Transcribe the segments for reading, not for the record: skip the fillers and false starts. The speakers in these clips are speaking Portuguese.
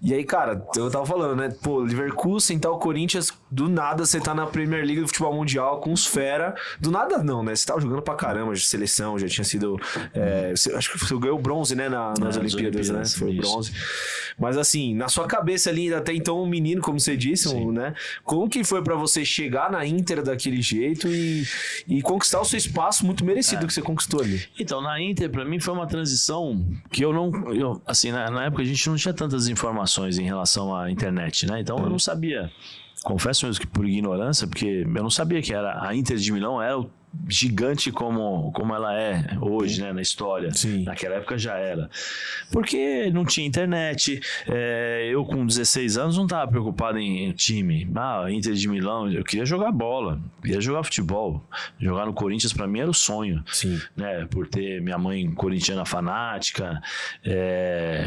E aí, cara, eu tava falando, né? Pô, Leverkusen, tal, Corinthians, do nada você tá na Premier League do futebol mundial com os fera. Do nada não, né? Você tava jogando pra caramba de seleção, já tinha sido... acho que você ganhou bronze, né? Nas Olimpíadas, né? Foi o bronze. Mas assim, na sua cabeça ali, até então um menino, como você disse, né? Como que foi pra você chegar na Inter daquele jeito e conquistar o seu espaço muito merecido que você conquistou ali? Então, na Inter, pra mim, foi uma transição que eu não... assim, na época a gente não tinha tantas informações em relação à internet, né? Então eu não sabia, confesso mesmo que por ignorância, porque eu não sabia que a Inter de Milão era o gigante como ela é hoje, né, na história. Sim. Naquela época já era. Porque não tinha internet, eu com 16 anos não estava preocupado em time. Inter de Milão, eu queria jogar bola, queria jogar futebol. Jogar no Corinthians para mim era o sonho. Sim. Né, por ter minha mãe corintiana fanática,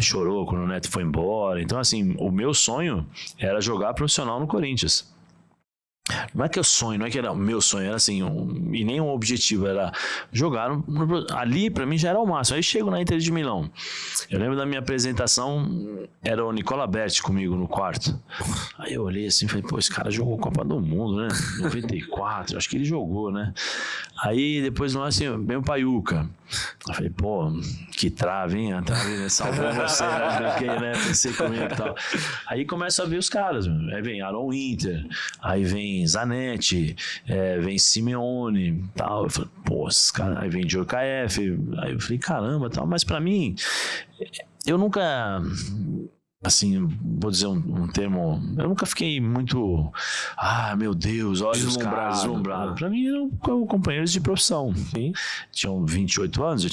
chorou quando o Neto foi embora. Então, assim, o meu sonho era jogar profissional no Corinthians. Não é que eu sonho, não é que era o meu sonho, era assim, e nem um objetivo, era jogar ali, pra mim já era o máximo. Aí chego na Inter de Milão, eu lembro da minha apresentação, era o Nicola Berti comigo no quarto. Aí eu olhei assim, falei, pô, esse cara jogou Copa do Mundo, né, 94, acho que ele jogou, né. Aí depois assim, vem o Paiuca. Eu falei, pô, que trave, hein, a trave, né? Salvou você, né, pensei comigo e tal. Aí começa a ver os caras, aí vem Aaron Winter, aí vem Zanetti, vem Simeone, tal. Eu falei, pô, esses caras, aí vem Djorkaeff, aí eu falei, caramba, tal. Mas pra mim, eu nunca... assim, vou dizer um termo, eu nunca fiquei muito, meu Deus, olha os caras, deslumbrado. Pra mim eram companheiros de profissão. Sim. Tinham 28 anos, eu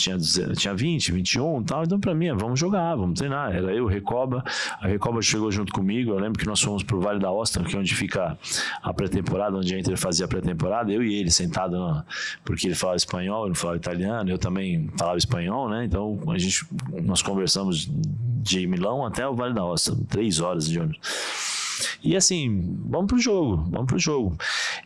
tinha 20, 21 e tal, então pra mim, vamos jogar, vamos treinar. Era eu, Recoba, a Recoba chegou junto comigo, eu lembro que nós fomos pro Vale da Ostra, que é onde fica a pré-temporada, onde a Inter fazia a pré-temporada, eu e ele sentado, porque ele falava espanhol, eu não falava italiano, eu também falava espanhol, né, então nós conversamos de Milão até o Vale da Ostra, 3 horas de ônibus. E assim, vamos pro jogo.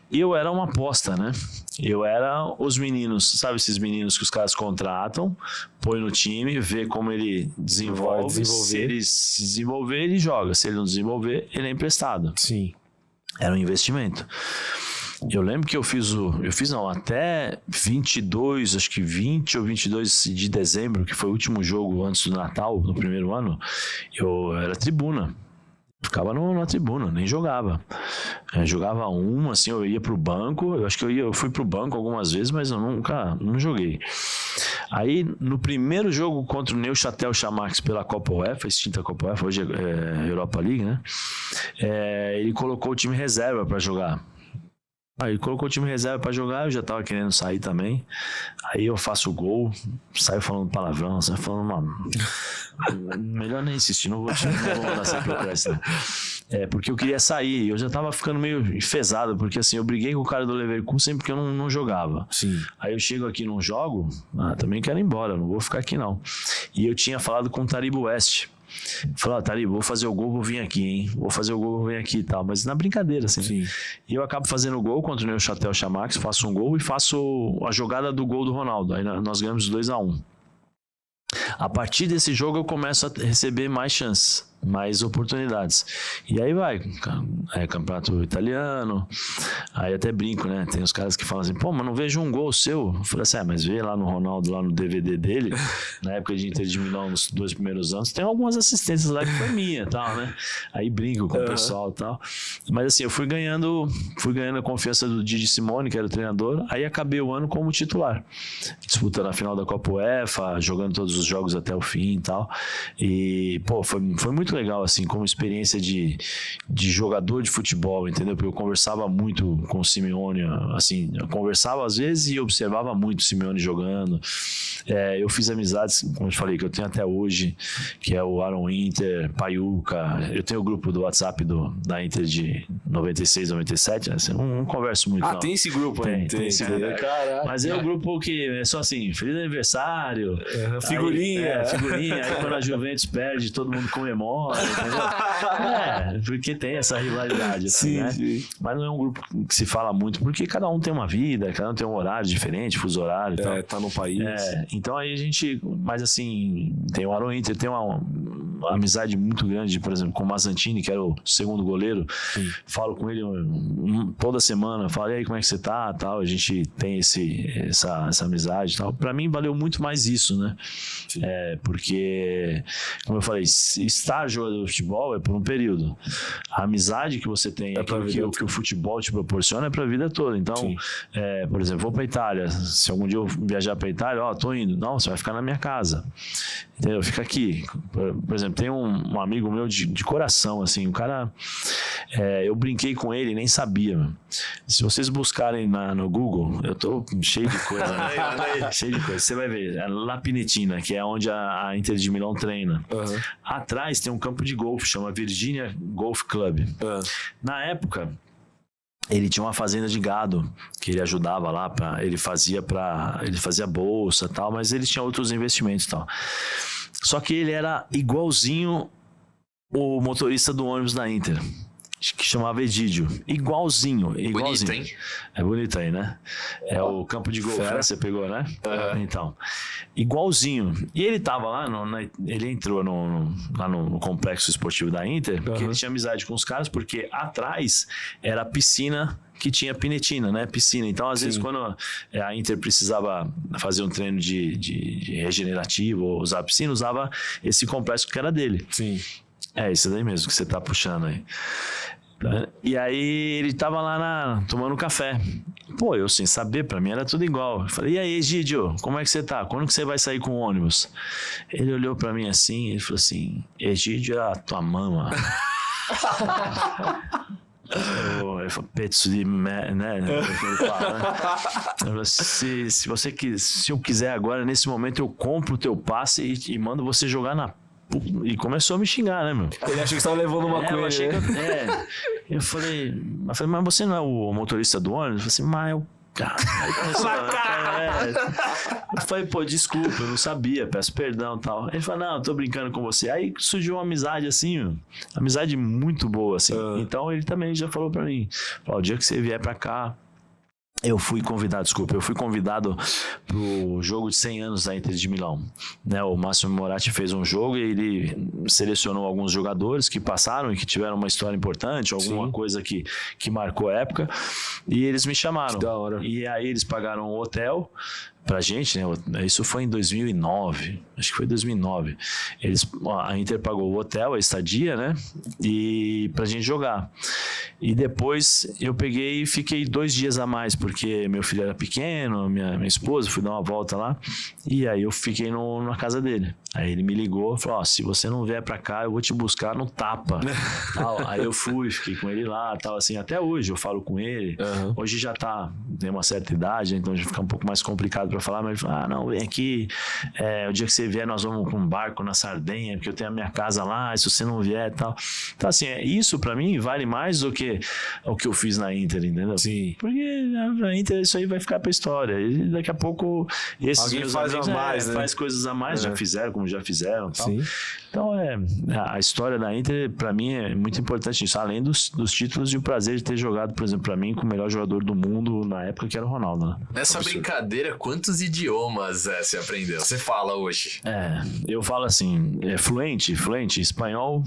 Eu era uma aposta, né? Eu era os meninos, sabe esses meninos que os caras contratam, põe no time, vê como ele desenvolve. Se ele se desenvolver, ele joga. Se ele não desenvolver, ele é emprestado. Sim. Era um investimento. Eu lembro que eu fiz até 22, acho que 20 ou 22 de dezembro, que foi o último jogo antes do Natal, no primeiro ano, eu era tribuna. Ficava na tribuna, nem jogava. Jogava assim, eu ia pro banco, eu acho que eu fui pro banco algumas vezes, mas eu não joguei. Aí, no primeiro jogo contra o Neuchâtel Xamax pela Copa UEFA, extinta Copa UEFA, hoje é Europa League, né? Ele colocou o time reserva para jogar. Aí colocou o time reserva pra jogar, eu já tava querendo sair também. Aí eu faço o gol, saio falando palavrão, saio falando melhor nem insistir, não vou mandar essa procrastina. Porque eu queria sair, eu já tava ficando meio enfesado, porque assim, eu briguei com o cara do Leverkusen porque eu não jogava. Sim. Aí eu chego aqui, não jogo, também quero ir embora, não vou ficar aqui não. E eu tinha falado com o Taribo West. Falou, Taribo, vou fazer o gol, vou vir aqui, hein? Vou fazer o gol, vou vir aqui e tal. Mas na brincadeira, assim. Sim. E eu acabo fazendo o gol contra o Neuchâtel Xamax, faço um gol e faço a jogada do gol do Ronaldo. Aí nós ganhamos 2-1. A partir desse jogo eu começo a receber mais chances, mais oportunidades. E aí vai, campeonato italiano, aí até brinco, né? Tem os caras que falam assim, pô, mas não vejo um gol seu. Eu falei assim, mas vê lá no Ronaldo, lá no DVD dele, na época de Inter de Milão, nos 2 primeiros anos, tem algumas assistências lá que foi minha e tal, né? Aí brinco com o pessoal e tal. Mas assim, eu fui ganhando a confiança do Didi Simone, que era o treinador, aí acabei o ano como titular. Disputando a final da Copa UEFA, jogando todos os jogos até o fim e tal. E, pô, foi muito legal, assim, como experiência de jogador de futebol, entendeu? Porque eu conversava muito com o Simeone, assim, eu conversava às vezes e observava muito o Simeone jogando. Eu fiz amizades, como eu falei, que eu tenho até hoje, que é o Aaron Winter, Paiuca. Eu tenho o grupo do WhatsApp da Inter de 96, 97, né? Assim, não converso muito, não. Tem esse grupo aí? Tem esse grupo. Mas é o grupo que é só assim, feliz aniversário, figurinha. Figurinha, aí quando a Juventus perde, todo mundo comemora, entendeu? Porque tem essa rivalidade, assim, né? Sim. Mas não é um grupo que se fala muito, porque cada um tem uma vida, cada um tem um horário diferente, fuso horário e tal. Tá no país. Então aí a gente, mas assim, tem o Aaron Inter, tem uma amizade muito grande, por exemplo, com o Mazzantini, que era o segundo goleiro. Sim. Falo com ele toda semana, falo, e aí, como é que você tá? Tal. A gente tem essa amizade e tal. Pra mim, valeu muito mais isso, né? Porque, como eu falei, estar jogador de futebol é por um período. A amizade que você tem, que o futebol te proporciona é pra vida toda. Então, por exemplo, vou pra Itália. Se algum dia eu viajar pra Itália, tô indo. Não, você vai ficar na minha casa. Entendeu? Fica aqui. Por exemplo, tem um amigo meu de coração, assim, o cara... eu brinquei com ele e nem sabia, mano. Se vocês buscarem no Google, eu tô cheio de coisa, né? Cheio de coisa. Você vai ver, a La Pinetina, que é onde a Inter de Milão treina. Uhum. Atrás tem um campo de golfe, chama Virginia Golf Club. Uhum. Na época... ele tinha uma fazenda de gado que ele ajudava lá, ele fazia bolsa e tal, mas ele tinha outros investimentos e tal. Só que ele era igualzinho o motorista do ônibus da Inter, que chamava Egídio. Igualzinho. Bonito, hein? É bonito aí, né? É o campo de golfe, né? Você pegou, né? Então, igualzinho. E ele tava lá, ele entrou lá no complexo esportivo da Inter, porque ele tinha amizade com os caras, porque atrás era a piscina que tinha pinetina, né? Piscina. Então, às vezes, quando a Inter precisava fazer um treino de regenerativo ou usar a piscina, usava esse complexo que era dele. Sim. É isso daí mesmo que você tá puxando aí. E aí ele tava lá tomando café. Pô, eu sem saber, pra mim era tudo igual. Eu falei, e aí, Egídio, como é que você tá? Quando que você vai sair com o ônibus? Ele olhou pra mim assim, ele falou assim, Egídio é a tua mama. Ele falou, pezzo de né? Ele fala, né? Se eu quiser agora, nesse momento, eu compro o teu passe e mando você jogar na... E começou a me xingar, né, meu? Ele achou que você tava levando uma coisa, né? Eu falei, mas você não é o motorista do ônibus? Eu falei assim, mas eu... Eu falei, pô, desculpa, eu não sabia, peço perdão e tal. Ele falou, não, eu tô brincando com você. Aí surgiu uma amizade assim, uma amizade muito boa, assim. Então ele também já falou pra mim, o dia que você vier pra cá, eu fui convidado pro jogo de 100 anos da Inter de Milão, né? O Máximo Moratti fez um jogo e ele selecionou alguns jogadores que passaram e que tiveram uma história importante, alguma coisa que marcou a época, e eles me chamaram. Que da hora. E aí eles pagaram um hotel pra gente, né? Isso foi em 2009, acho que foi 2009. A Inter pagou o hotel, a estadia, né? E pra gente jogar. E depois eu peguei e fiquei 2 dias a mais, porque meu filho era pequeno, minha esposa, fui dar uma volta lá, e aí eu fiquei na casa dele. Aí ele me ligou, falou, se você não vier pra cá, eu vou te buscar no tapa. Tal. Aí eu fiquei com ele lá, tal, assim, até hoje eu falo com ele. Hoje já tem uma certa idade, então já fica um pouco mais complicado pra falar, mas ele falou, não, vem aqui, o dia que você vier nós vamos com um barco na Sardenha, porque eu tenho a minha casa lá, e se você não vier e tal. Então assim, isso pra mim vale mais do que o que eu fiz na Inter, entendeu? Sim. Porque a Inter, isso aí vai ficar pra história. E daqui a pouco esses alguém meus faz amigos a mais, né? faz coisas a mais, já fizeram, como já fizeram. Tal. Sim. Então, a história da Inter, pra mim, é muito importante isso. Além dos títulos e o prazer de ter jogado, por exemplo, pra mim, com o melhor jogador do mundo na época, que era o Ronaldo. Né? Nessa brincadeira, quantos idiomas você aprendeu? Você fala hoje? Eu falo assim, fluente, espanhol,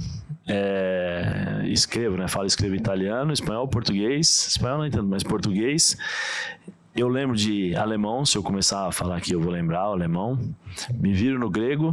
escrevo, né? Falo, escrevo italiano, espanhol, português. Espanhol não entendo, mas português. Eu lembro de alemão, se eu começar a falar aqui eu vou lembrar o alemão. Me viro no grego.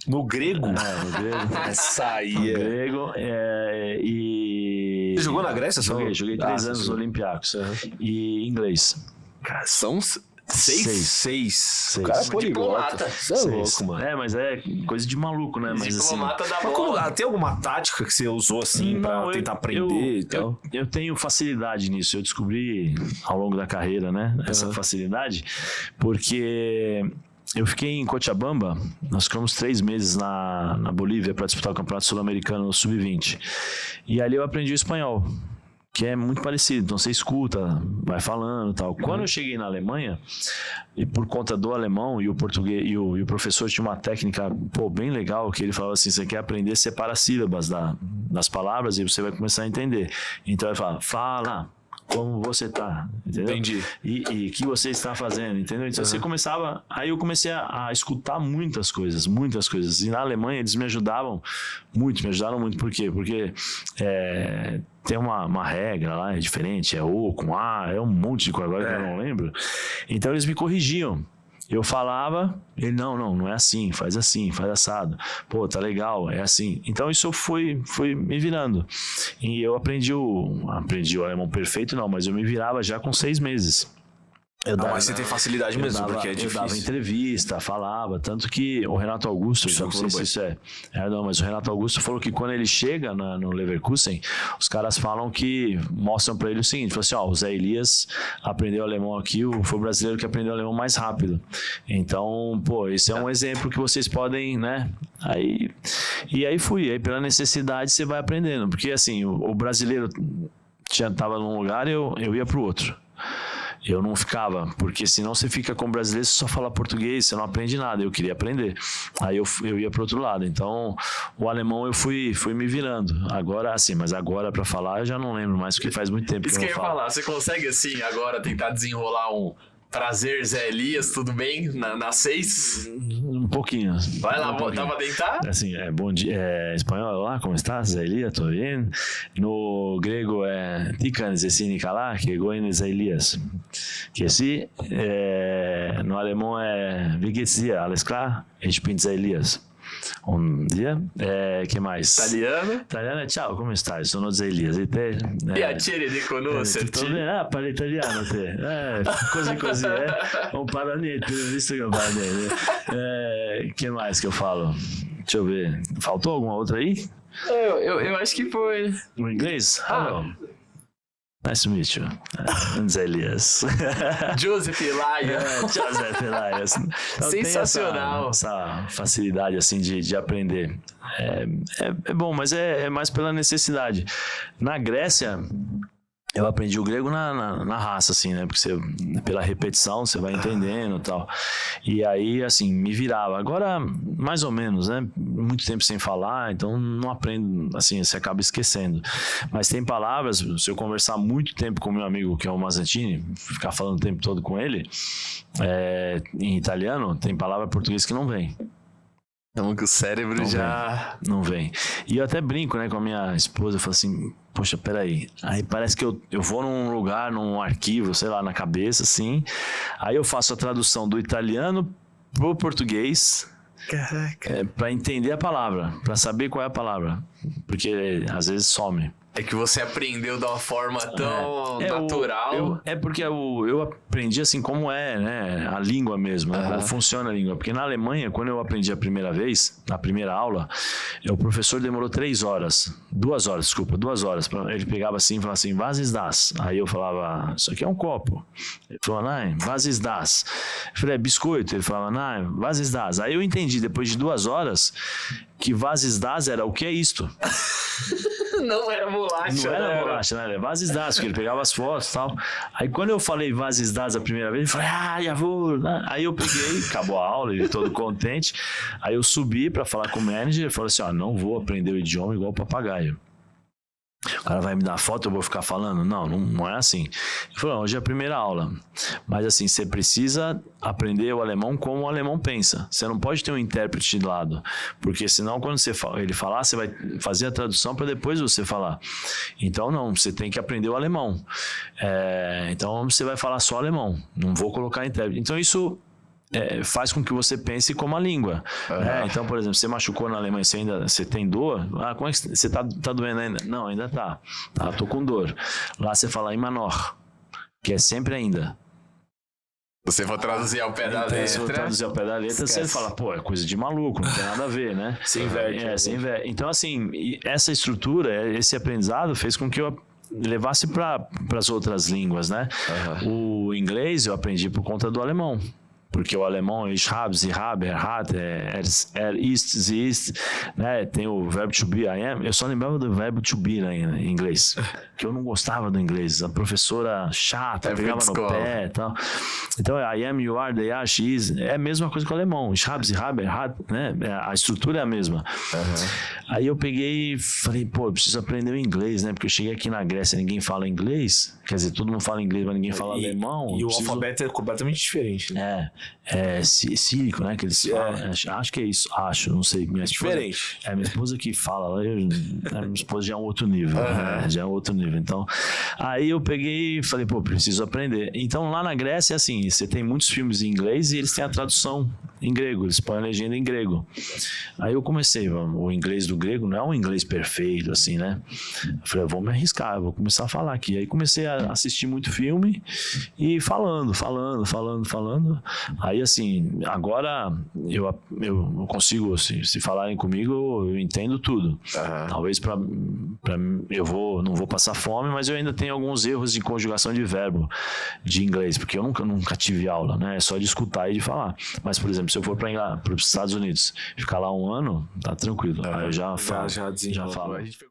No grego? No grego. Essa aí. No grego. E... Você jogou na Grécia? Joguei 3 anos no Olympiacos. E inglês. Cara, são... 6? O cara é poliglota. Você é louco, mano. Mas é coisa de maluco, né? Mas, diplomata assim, da bola. Tem alguma tática que você usou assim pra tentar aprender e tal? Eu tenho facilidade nisso. Eu descobri ao longo da carreira, né? Essa facilidade. Porque eu fiquei em Cochabamba, nós ficamos 3 meses na Bolívia para disputar o Campeonato Sul-Americano Sub-20. E ali eu aprendi o espanhol, que é muito parecido. Então você escuta, vai falando e tal. Quando eu cheguei na Alemanha, e por conta do alemão e o português, e o professor tinha uma técnica bem legal, que ele falava assim, você quer aprender, separa as sílabas das palavras e você vai começar a entender. Então ele fala, como você tá, entendeu? Entendi. E que você está fazendo, entendeu? Então você começava, aí eu comecei a escutar muitas coisas, e na Alemanha eles me ajudaram muito, por quê? Porque tem uma regra lá, é diferente, é O com A, é um monte de coisa agora que eu não lembro, então eles me corrigiam. Eu falava, ele, não é assim, faz assado. Pô, tá legal, é assim. Então isso foi me virando. E eu aprendi o alemão perfeito, não, mas eu me virava já com 6 meses. Mas você tem facilidade mesmo, porque é difícil. Eu dava entrevista, falava, tanto que o Renato Augusto, não sei se isso mas o Renato Augusto falou que quando ele chega no Leverkusen, os caras falam que, mostram pra ele o seguinte, falou assim, o Zé Elias aprendeu alemão aqui, foi o brasileiro que aprendeu alemão mais rápido. Então, pô, esse é um exemplo que vocês podem, né, aí pela necessidade você vai aprendendo, porque assim, o brasileiro tava num lugar, eu ia pro outro. Eu não ficava, porque senão você fica com o brasileiro, você só fala português, você não aprende nada. Eu queria aprender. Aí eu ia para outro lado. Então, o alemão eu fui me virando. Agora, assim, mas agora para falar eu já não lembro mais, porque faz muito tempo Isso que eu ia falar, você consegue assim agora tentar desenrolar um prazer, Zé Elias, tudo bem? Na 6? Um pouquinho. Vai lá, dá pra tentar? Assim, bom dia, espanhol, olá, como estás, Zé Elias, tudo bem? No grego Tikan Zesinikala, que goin Zé Elias. Que sim, no alemão Wie geht's dir? Alles klar? Ich bin Zé Elias. Um dia, que mais? Italiano, ciao, come stai? Sono Zé Elias, e te? Piacere di conoscerti. Tutto bene? Parla italiano te? Così, un paranete, visto que eu parei. Que mais que eu falo? Deixa eu ver. Faltou alguma outra aí? Eu acho que foi. O inglês? Nice to meet you. Zé Elias. Joseph Elias. Joseph Elias. Então, sensacional. Essa facilidade assim de aprender. É bom, mas é mais pela necessidade. Na Grécia, eu aprendi o grego na raça, assim, né? Porque pela repetição você vai entendendo e tal. E aí, assim, me virava. Agora, mais ou menos, né? Muito tempo sem falar, então não aprendo, assim, você acaba esquecendo. Mas tem palavras, se eu conversar muito tempo com meu amigo, que é o Mazzantini, ficar falando o tempo todo com ele, em italiano, tem palavra português que não vem. Então que o cérebro não vem. E eu até brinco, né, com a minha esposa, eu falo assim, poxa, peraí, aí parece que eu vou num lugar, num arquivo, sei lá, na cabeça, assim, aí eu faço a tradução do italiano pro português. Caraca. Para entender a palavra, para saber qual é a palavra, porque às vezes some. É que você aprendeu de uma forma tão natural. Porque eu aprendi assim como é, né? A língua mesmo, né? Como funciona a língua. Porque na Alemanha, quando eu aprendi a primeira vez, na primeira aula, o professor demorou 2 horas. Ele pegava assim e falava assim, was ist das? Aí eu falava, isso aqui é um copo. Ele falou, nein, was ist das? Eu falei, biscoito. Ele falava, nein, was ist das? Aí eu entendi, depois de 2 horas, que was ist das era o que é isto. Não era bolacha. Não era bolacha, né? Era was ist das, porque ele pegava as fotos e tal. Aí quando eu falei was ist das a primeira vez, ele falou, já vou. Aí eu peguei, acabou a aula, ele todo contente. Aí eu subi pra falar com o manager e falei assim, não vou aprender o idioma igual o papagaio. O cara vai me dar foto, eu vou ficar falando? Não é assim. Ele falou, hoje é a primeira aula. Mas assim, você precisa aprender o alemão como o alemão pensa. Você não pode ter um intérprete de lado. Porque senão, quando ele falar, você vai fazer a tradução para depois você falar. Então, não, você tem que aprender o alemão. Então, você vai falar só alemão. Não vou colocar intérprete. Então, isso faz com que você pense como a língua. Né? Então, por exemplo, você machucou na Alemanha, você tem dor? Como é que você tá doendo ainda? Não, ainda tá. Tô com dor. Lá você fala immer noch, que é sempre ainda. Você for traduzir ao pé da letra. Se for traduzir ao pé da letra, você fala, é coisa de maluco, não tem nada a ver, né? Se inverte. Se inverte. Então, assim, essa estrutura, esse aprendizado fez com que eu levasse para as outras línguas, né? O inglês eu aprendi por conta do alemão. porque o alemão ich habe, sie habe, hat, ist, sie ist, né? Tem o verbo to be, I am. Eu só lembrava do verbo to be, né, em inglês, que eu não gostava do inglês. A professora chata, pegava no pé e tal. Então, I am, you are, they are, she is. É a mesma coisa que o alemão. Ich habe, sie habe, hat, né? A estrutura é a mesma. Aí eu peguei e falei, pô, eu preciso aprender o inglês, né? Porque eu cheguei aqui na Grécia, ninguém fala inglês. Quer dizer, todo mundo fala inglês, mas ninguém fala alemão. E o alfabeto é completamente diferente, né? É sírico, né? Que eles falam. Acho que é isso. Acho, não sei. Minha esposa, diferente. minha esposa que fala. Minha esposa já é um outro nível. Né? Já é um outro nível. Então, aí eu peguei e falei, pô, preciso aprender. Então, lá na Grécia, assim, você tem muitos filmes em inglês e eles têm a tradução em grego. Eles põem a legenda em grego. Aí eu comecei, o inglês do grego não é um inglês perfeito, assim, né? Eu falei, eu vou me arriscar, eu vou começar a falar aqui. Aí comecei a assistir muito filme e falando. Aí, assim, agora eu consigo, se falarem comigo, eu entendo tudo. Talvez não vou passar fome, mas eu ainda tenho alguns erros de conjugação de verbo de inglês, porque eu nunca tive aula, né? É só de escutar e de falar. Mas, por exemplo, se eu for para os Estados Unidos, ficar lá um ano, tá tranquilo. Aí eu já falo. Já falo.